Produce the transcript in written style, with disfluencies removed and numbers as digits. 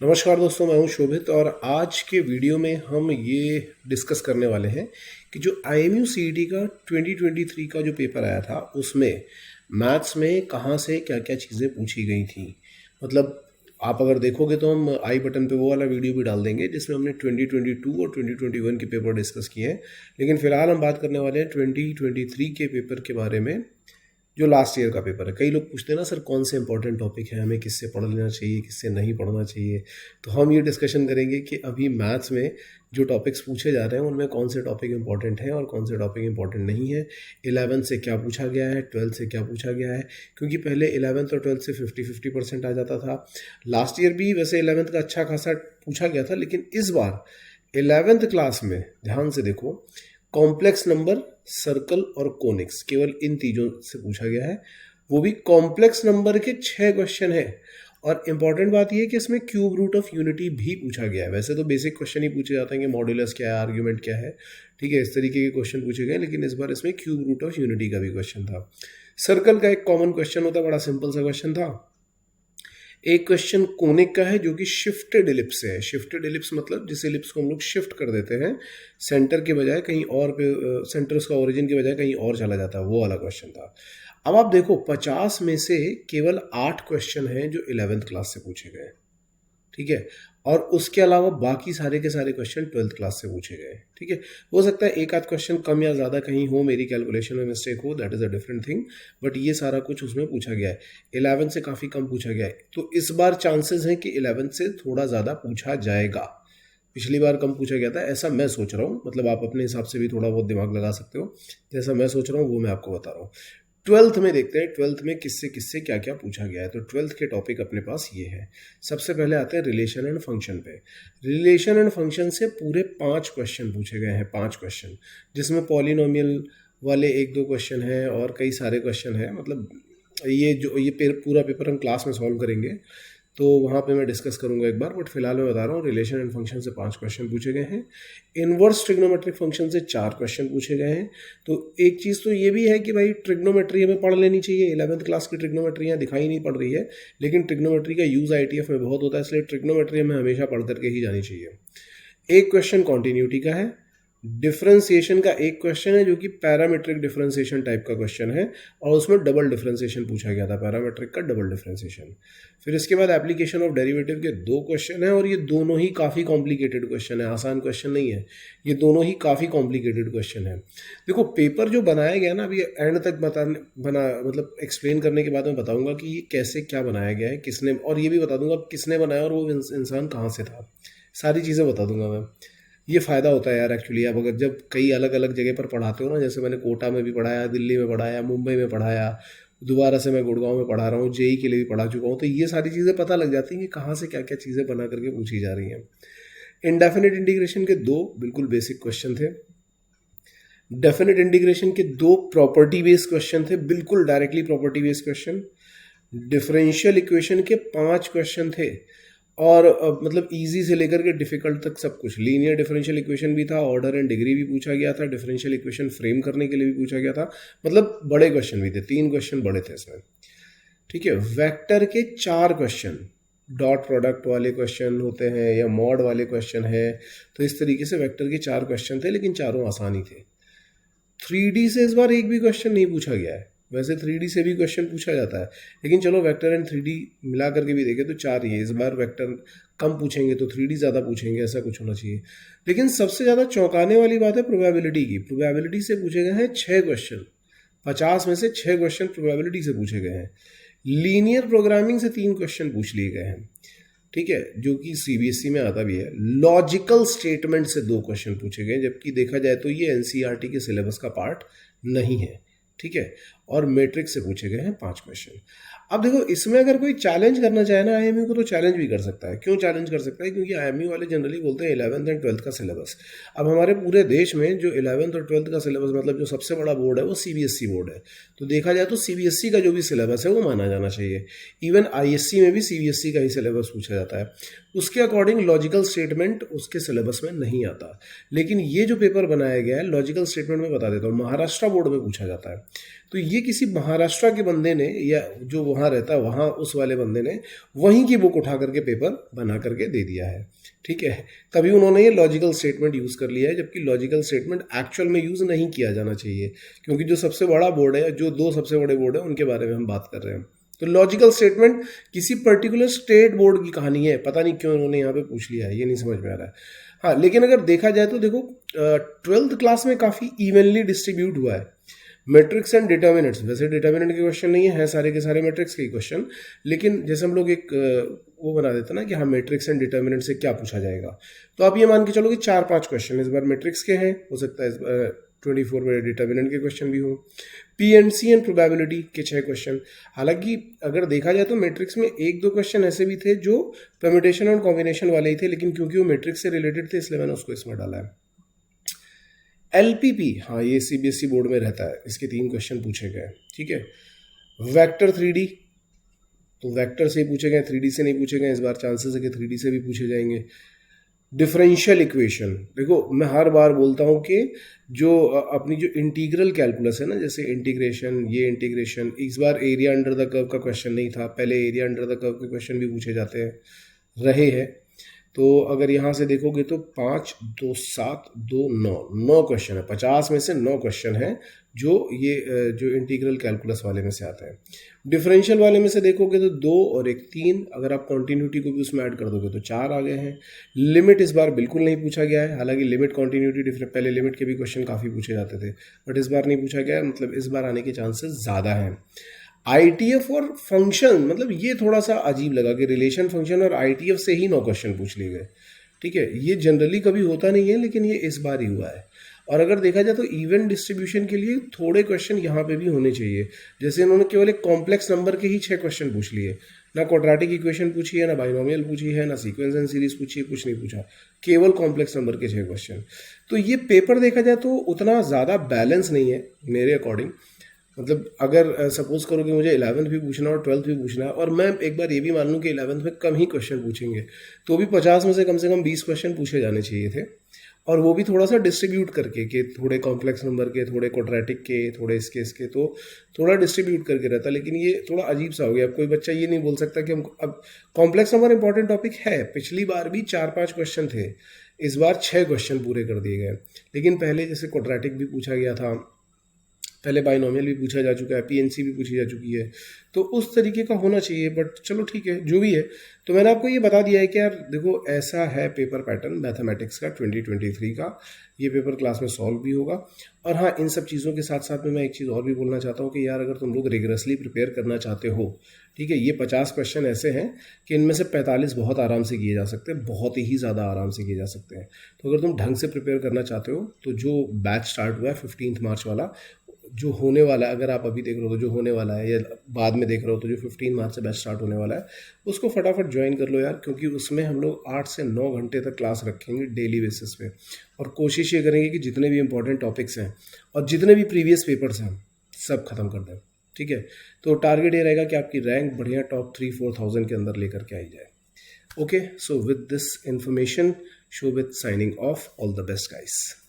नमस्कार दोस्तों, मैं हूं शोभित और आज के वीडियो में हम ये डिस्कस करने वाले हैं कि जो IMU CET का 2023 का जो पेपर आया था उसमें मैथ्स में कहाँ से क्या क्या चीज़ें पूछी गई थी। मतलब आप अगर देखोगे तो हम आई बटन पे वो वाला वीडियो भी डाल देंगे जिसमें हमने 2022 और 2021 के पेपर डिस्कस किए हैं। लेकिन फ़िलहाल हम बात करने वाले हैं 2023 के पेपर के बारे में, जो लास्ट ईयर का पेपर है। कई लोग पूछते हैं ना सर कौन से इंपॉर्टेंट टॉपिक है, हमें किससे पढ़ लेना चाहिए, किससे नहीं पढ़ना चाहिए। तो हम ये डिस्कशन करेंगे कि अभी मैथ्स में जो टॉपिक्स पूछे जा रहे हैं उनमें कौन से टॉपिक इंपॉर्टेंट हैं और कौन से टॉपिक इंपॉर्टेंट नहीं है। 11th से क्या पूछा गया है, 12th से क्या पूछा गया है, क्योंकि पहले 11th और 12th से 50-50% आ जाता था। लास्ट ईयर भी वैसे 11th का अच्छा खासा पूछा गया था, लेकिन इस बार 11th क्लास में ध्यान से देखो, कॉम्प्लेक्स नंबर, सर्कल और कोनिक्स, केवल इन तीनों से पूछा गया है। वो भी कॉम्प्लेक्स नंबर के 6 क्वेश्चन है। और इंपॉर्टेंट बात यह है कि इसमें क्यूब रूट ऑफ यूनिटी भी पूछा गया है। वैसे तो बेसिक क्वेश्चन ही पूछे जाते हैं कि मॉड्यूलस क्या है, आर्ग्यूमेंट क्या है, ठीक है, इस तरीके के क्वेश्चन पूछे गए, लेकिन इस बार इसमें क्यूब रूट ऑफ यूनिटी का भी क्वेश्चन था। सर्कल का एक कॉमन क्वेश्चन होता है, बड़ा सिंपल सा क्वेश्चन था। एक क्वेश्चन कोनिक का है जो कि शिफ्टेड इलिप्स है। शिफ्टेड इलिप्स मतलब जिस इलिप्स को हम लोग शिफ्ट कर देते हैं, सेंटर के बजाय कहीं और पे, सेंटर उसका ओरिजिन के बजाय कहीं और चला जाता है, वो वाला क्वेश्चन था। अब आप देखो 50 में से केवल 8 क्वेश्चन हैं जो 11th क्लास से पूछे गए, ठीक है, और उसके अलावा बाकी सारे के सारे क्वेश्चन 12th क्लास से पूछे गए, ठीक है। हो सकता है एक आध क्वेश्चन कम या ज़्यादा कहीं हो, मेरी कैलकुलेशन में मिस्टेक हो, that is a different thing, but ये सारा कुछ उसमें पूछा गया है। 11th से काफ़ी कम पूछा गया है, तो इस बार चांसेस हैं कि 11th से थोड़ा ज़्यादा पूछा जाएगा। पिछली बार कम पूछा गया था, ऐसा मैं सोच रहा हूँ। मतलब आप अपने हिसाब से भी थोड़ा बहुत दिमाग लगा सकते हो, जैसा मैं सोच रहा हूँ वो मैं आपको बता रहा हूँ। 12th में देखते हैं 12th में किससे किससे क्या क्या पूछा गया है। तो 12th के टॉपिक अपने पास ये है। सबसे पहले आते हैं रिलेशन एंड फंक्शन पे। रिलेशन एंड फंक्शन से पूरे 5 क्वेश्चन पूछे गए हैं, 5 क्वेश्चन, जिसमें पॉलिनोमियल वाले 1-2 क्वेश्चन हैं और कई सारे क्वेश्चन हैं। मतलब ये पूरा पेपर हम क्लास में सॉल्व करेंगे तो वहाँ पे मैं डिस्कस करूँगा एक बार, बट फिलहाल मैं बता रहा हूँ रिलेशन एंड फंक्शन से 5 क्वेश्चन पूछे गए हैं। इनवर्स ट्रिग्नोमेट्रिक फंक्शन से 4 क्वेश्चन पूछे गए हैं। तो एक चीज़ तो ये भी है कि भाई ट्रिग्नोमेट्री हमें पढ़ लेनी चाहिए। 11th क्लास की ट्रिग्नोमेट्री यहाँ दिखाई नहीं पड़ रही है, लेकिन ट्रिग्नोमेट्री का यूज़ ITF में बहुत होता है, इसलिए ट्रिग्नोमेट्री हमें हमेशा पढ़ करके ही जानी चाहिए। एक क्वेश्चन कॉन्टीन्यूटी का है। डिफरेंशिएशन का एक क्वेश्चन है जो कि पैरामीट्रिक डिफरेंशिएशन टाइप का क्वेश्चन है, और उसमें डबल डिफरेंशिएशन पूछा गया था, पैरामीट्रिक का डबल डिफरेंशिएशन। फिर इसके बाद एप्लीकेशन ऑफ डेरिवेटिव के 2 क्वेश्चन हैं, और ये दोनों ही काफ़ी कॉम्प्लिकेटेड क्वेश्चन है, आसान क्वेश्चन नहीं है, ये दोनों ही काफ़ी कॉम्प्लिकेटेड क्वेश्चन है। देखो पेपर जो बनाया गया ना, अभी एंड तक मतलब एक्सप्लेन करने के बाद मैं बताऊंगा कि ये कैसे क्या बनाया गया है, किसने, और ये भी बता दूंगा किसने बनाया और वो इंसान कहाँ से था, सारी चीज़ें बता दूंगा मैं। ये फ़ायदा होता है यार एक्चुअली, आप अगर जब कई अलग अलग जगह पर पढ़ाते हो ना, जैसे मैंने कोटा में भी पढ़ाया, दिल्ली में पढ़ाया, मुंबई में पढ़ाया, दोबारा से मैं गुड़गांव में पढ़ा रहा हूँ, JEE के लिए भी पढ़ा चुका हूँ, तो ये सारी चीज़ें पता लग जाती हैं कि कहाँ से क्या क्या चीज़ें बना करके पूछी जा रही हैं। इनडेफिनेट इंटीग्रेशन के 2 बिल्कुल बेसिक क्वेश्चन थे। डेफिनेट इंटीग्रेशन के 2 प्रॉपर्टी बेस्ड क्वेश्चन थे, बिल्कुल directly property based question. Differential equation के 5 क्वेश्चन थे, और मतलब इजी से लेकर के डिफिकल्ट तक सब कुछ। लीनियर डिफरेंशियल इक्वेशन भी था, ऑर्डर एंड डिग्री भी पूछा गया था, डिफरेंशियल इक्वेशन फ्रेम करने के लिए भी पूछा गया था। मतलब बड़े क्वेश्चन भी थे, 3 क्वेश्चन बड़े थे इसमें, ठीक है। वेक्टर के 4 क्वेश्चन, डॉट प्रोडक्ट वाले क्वेश्चन होते हैं या मॉड वाले क्वेश्चन है, तो इस तरीके से वेक्टर के 4 क्वेश्चन थे, लेकिन चारों आसानी थे। 3D से इस बार एक भी क्वेश्चन नहीं पूछा गया है। वैसे 3D से भी क्वेश्चन पूछा जाता है, लेकिन चलो वेक्टर एंड 3D मिला करके भी देखें तो 4 ही है। इस बार वेक्टर कम पूछेंगे तो 3D ज़्यादा पूछेंगे, ऐसा कुछ होना चाहिए। लेकिन सबसे ज़्यादा चौंकाने वाली बात है प्रोबेबिलिटी की। प्रोबेबिलिटी से पूछे गए हैं 6 क्वेश्चन, 50 में से 6 क्वेश्चन प्रोबेबिलिटी से पूछे गए हैं। लीनियर प्रोग्रामिंग से 3 क्वेश्चन पूछ लिए गए हैं, ठीक है, जो कि CBSE में आता भी है। लॉजिकल स्टेटमेंट से 2 क्वेश्चन पूछे गए, जबकि देखा जाए तो ये NCERT के सिलेबस का पार्ट नहीं है, ठीक है। और मैट्रिक्स से पूछे गए हैं 5 क्वेश्चन। अब देखो इसमें अगर कोई चैलेंज करना चाहे ना IMU को, तो चैलेंज भी कर सकता है। क्यों चैलेंज कर सकता है? क्योंकि IMU वाले जनरली बोलते हैं 11th एंड 12th का सिलेबस। अब हमारे पूरे देश में जो 11th और 12th का सिलेबस, मतलब जो सबसे बड़ा बोर्ड है वो CBSE बोर्ड है। तो देखा जाए तो CBSE का जो भी सिलेबस है वो माना जाना चाहिए। इवन ISC में भी CBSE का ही सिलेबस पूछा जाता है। उसके अकॉर्डिंग लॉजिकल स्टेटमेंट उसके सिलेबस में नहीं आता। लेकिन ये जो पेपर बनाया गया है, लॉजिकल स्टेटमेंट में बता देता हूँ, महाराष्ट्र बोर्ड में पूछा जाता है। तो तो ये किसी महाराष्ट्र के बंदे ने या जो वहाँ रहता है वहाँ उस वाले बंदे ने वहीं की बुक उठा करके पेपर बना करके दे दिया है, ठीक है। तभी उन्होंने ये लॉजिकल स्टेटमेंट यूज़ कर लिया है, जबकि लॉजिकल स्टेटमेंट एक्चुअल में यूज़ नहीं किया जाना चाहिए, क्योंकि जो सबसे बड़ा बोर्ड है, जो दो सबसे बड़े बोर्ड है उनके बारे में हम बात कर रहे हैं। तो लॉजिकल स्टेटमेंट किसी पर्टिकुलर स्टेट बोर्ड की कहानी है, पता नहीं क्यों उन्होंने यहाँ पे पूछ लिया है, ये नहीं समझ में आ रहा है। हाँ, लेकिन अगर देखा जाए तो देखो 12th क्लास में काफ़ी इवनली डिस्ट्रीब्यूट हुआ है मैट्रिक्स एंड डिटर्मिनेंट्स। वैसे डिटर्मिनेंट के क्वेश्चन नहीं है सारे के सारे मैट्रिक्स के क्वेश्चन, लेकिन जैसे हम लोग एक वो बना देते हैं ना कि हाँ मैट्रिक्स एंड डिटर्मिनेंट से क्या पूछा जाएगा, तो आप ये मान के चलो कि 4-5 क्वेश्चन इस बार मैट्रिक्स के हैं, हो सकता है इस बार 24 में डिटर्मिनेंट के क्वेश्चन भी हो, पीएनसी एंड प्रोबेबिलिटी के 6 क्वेश्चन। हालांकि अगर देखा जाए तो मैट्रिक्स में 1-2 क्वेश्चन ऐसे भी थे जो परम्यूटेशन और कॉम्बिनेशन वाले ही थे, लेकिन क्योंकि वो मैट्रिक्स से रिलेटेड थे इसलिए मैंने उसको इसमें डाला है। एलपीपी, हाँ ये सीबीएसई बोर्ड में रहता है, इसके 3 क्वेश्चन पूछे गए, ठीक है। वेक्टर 3D, तो वेक्टर से ही पूछे गए, 3D से नहीं पूछे गए, इस बार चांसेस है कि 3D से भी पूछे जाएंगे। डिफरेंशियल इक्वेशन, देखो मैं हर बार बोलता हूँ कि जो अपनी जो इंटीग्रल कैलकुलस है ना, जैसे इंटीग्रेशन, ये इंटीग्रेशन, इस बार एरिया अंडर द कर्व का क्वेश्चन नहीं था, पहले एरिया अंडर द कर्व के क्वेश्चन भी पूछे जाते हैं रहे हैं। तो अगर यहाँ से देखोगे तो 5, 2, 7, 2, 9 क्वेश्चन है, 50 में से 9 क्वेश्चन है जो ये जो इंटीग्रल कैलकुलस वाले में से आते हैं। डिफरेंशियल वाले में से देखोगे तो 2 और 1 3, अगर आप कॉन्टिन्यूटी को भी उसमें ऐड कर दोगे तो 4 आ गए हैं। लिमिट इस बार बिल्कुल नहीं पूछा गया है, हालांकि लिमिट कॉन्टिन्यूटी डिफरेंट, पहले लिमिट के भी क्वेश्चन काफ़ी पूछे जाते थे, बट इस बार नहीं पूछा गया है, मतलब इस बार आने के चांसेस ज़्यादा हैं। आईटीएफ और फंक्शन, मतलब ये थोड़ा सा अजीब लगा कि रिलेशन फंक्शन और आईटीएफ से ही 9 क्वेश्चन पूछ लिए गए, ठीक है। ये जनरली कभी होता नहीं है, लेकिन ये इस बार ही हुआ है। और अगर देखा जाए तो इवन डिस्ट्रीब्यूशन के लिए थोड़े क्वेश्चन यहाँ पे भी होने चाहिए, जैसे इन्होंने केवल एक कॉम्प्लेक्स नंबर के ही 6 क्वेश्चन पूछ लिए, ना क्वाड्रेटिक इक्वेशन पूछी है, ना बाइनोमियल पूछी है, ना सीक्वेंस एंड सीरीज पूछी है, कुछ नहीं पूछा, केवल कॉम्प्लेक्स नंबर के 6 क्वेश्चन। तो ये पेपर देखा जाए तो उतना ज़्यादा बैलेंस नहीं है मेरे अकॉर्डिंग। मतलब अगर सपोज करो कि मुझे 11th भी पूछना और 12th भी पूछना है, और मैं एक बार ये भी मान लूँ कि 11th में कम ही क्वेश्चन पूछेंगे, तो भी 50 में से कम 20 क्वेश्चन पूछे जाने चाहिए थे, और वो भी थोड़ा सा डिस्ट्रीब्यूट करके, कि थोड़े कॉम्प्लेक्स नंबर के, थोड़े क्वाड्रेटिक के, थोड़े इसके, तो थोड़ा डिस्ट्रीब्यूट करके रहता। लेकिन ये थोड़ा अजीब सा हो गया। अब कोई बच्चा ये नहीं बोल सकता कि हम, अब कॉम्प्लेक्स नंबर इंपॉर्टेंट टॉपिक है, पिछली बार भी 4-5 क्वेश्चन थे, इस बार 6 क्वेश्चन पूरे कर दिए गए। लेकिन पहले जैसे क्वाड्रेटिक भी पूछा गया था, पहले बाइनोमियल भी पूछा जा चुका है, पीएनसी भी पूछी जा चुकी है, तो उस तरीके का होना चाहिए। बट चलो ठीक है, जो भी है। तो मैंने आपको ये बता दिया है कि यार देखो ऐसा है पेपर पैटर्न मैथमेटिक्स का 2023 का, ये पेपर क्लास में सॉल्व भी होगा। और हाँ, इन सब चीज़ों के साथ साथ में मैं एक चीज़ और भी बोलना चाहता हूँ कि यार अगर तुम लोग रिगरसली प्रिपेयर करना चाहते हो, ठीक है, ये 50 क्वेश्चन ऐसे हैं कि इनमें से 45 बहुत आराम से किए जा सकते हैं, बहुत ही ज़्यादा आराम से किए जा सकते हैं। तो अगर तुम ढंग से प्रिपेयर करना चाहते हो तो जो बैच स्टार्ट हुआ है 15 मार्च वाला, जो होने वाला है, अगर आप अभी देख रहे हो तो जो होने वाला है, या बाद में देख रहे हो तो जो 15 मार्च से बैच स्टार्ट होने वाला है, उसको फटाफट ज्वाइन कर लो यार, क्योंकि उसमें हम लोग 8 से 9 घंटे तक क्लास रखेंगे डेली बेसिस पे, और कोशिश ये करेंगे कि जितने भी इंपॉर्टेंट टॉपिक्स हैं और जितने भी प्रीवियस पेपर्स हैं सब खत्म कर दें, ठीक है। तो टारगेट ये रहेगा कि आपकी रैंक बढ़िया टॉप 3-4 के अंदर लेकर के आई जाए। Okay, so with this information, Shobhit signing off, all the best guys.